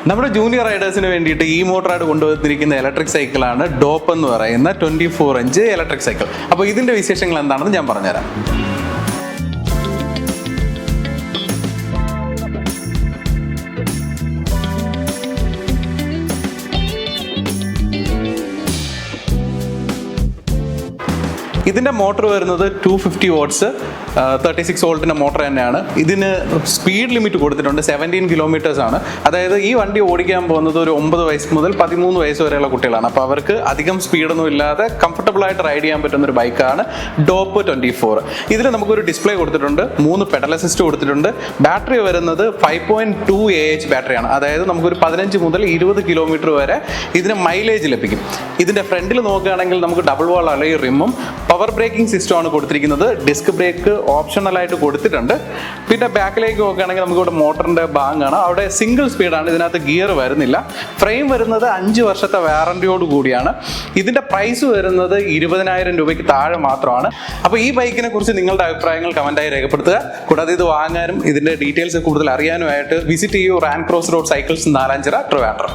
നമ്മുടെ ജൂനിയർ റൈഡേഴ്സിന് വേണ്ടിയിട്ട് ഈ മോട്ടറായിട്ട് കൊണ്ടുവന്നിരിക്കുന്ന ഇലക്ട്രിക് സൈക്കിളാണ് ഡോപ്പ് എന്ന് പറയുന്ന 24 ഇഞ്ച് ഇലക്ട്രിക് സൈക്കിൾ. അപ്പോൾ ഇതിൻ്റെ വിശേഷങ്ങൾ എന്താണെന്ന് ഞാൻ പറഞ്ഞുതരാം. ഇതിൻ്റെ മോട്ടർ വരുന്നത് 250 വാട്ട്സ് 36 വോൾട്ടിൻ്റെ മോട്ടർ തന്നെയാണ്. ഇതിന് സ്പീഡ് ലിമിറ്റ് കൊടുത്തിട്ടുണ്ട് 17 കിലോമീറ്റേഴ്സ് ആണ്. അതായത് ഈ വണ്ടി ഓടിക്കാൻ പോകുന്നത് ഒരു 9 വയസ്സ് മുതൽ 13 വയസ്സ് വരെയുള്ള കുട്ടികളാണ്. അപ്പോൾ അവർക്ക് അധികം സ്പീഡൊന്നും ഇല്ലാതെ കംഫർട്ടബിൾ ആയിട്ട് റൈഡ് ചെയ്യാൻ പറ്റുന്ന ഒരു ബൈക്കാണ് ഡോപ്പ് 24. ഇതിൽ നമുക്കൊരു ഡിസ്പ്ലേ കൊടുത്തിട്ടുണ്ട്, 3 പെഡൽ അസിസ്റ്റ് കൊടുത്തിട്ടുണ്ട്. ബാറ്ററി വരുന്നത് 5.2 AH ബാറ്ററിയാണ്. അതായത് നമുക്കൊരു 15 മുതൽ 20 കിലോമീറ്റർ വരെ ഇതിന് മൈലേജ് ലഭിക്കും. ഇതിൻ്റെ ഫ്രണ്ടിൽ നോക്കുകയാണെങ്കിൽ നമുക്ക് ഡബിൾ വാൾ അലോയ് റിമ്മും പവർ ബ്രേക്കിംഗ് സിസ്റ്റം ആണ് കൊടുത്തിരിക്കുന്നത്. ഡിസ്ക് ബ്രേക്ക് ഓപ്ഷണലായിട്ട് കൊടുത്തിട്ടുണ്ട്. പിന്നെ ബാക്കിലേക്ക് നോക്കുകയാണെങ്കിൽ നമുക്കിവിടെ മോട്ടറിൻ്റെ ഭാഗമാണ്. അവിടെ സിംഗിൾ സ്പീഡാണ്, ഇതിനകത്ത് ഗിയർ വരുന്നില്ല. ഫ്രെയിം വരുന്നത് 5 വർഷത്തെ വാറണ്ടിയോട് കൂടിയാണ്. ഇതിൻ്റെ പ്രൈസ് വരുന്നത് 20,000 രൂപയ്ക്ക് താഴെ മാത്രമാണ്. അപ്പോൾ ഈ ബൈക്കിനെ കുറിച്ച് നിങ്ങളുടെ അഭിപ്രായങ്ങൾ കമൻറ്റായി രേഖപ്പെടുത്തുക. കൂടാതെ ഇത് വാങ്ങാനും ഇതിൻ്റെ ഡീറ്റെയിൽസ് കൂടുതൽ അറിയാനുമായിട്ട് വിസിറ്റ് ചെയ്യൂ Ran cross road cycles, Nalanchira, Trivandrum.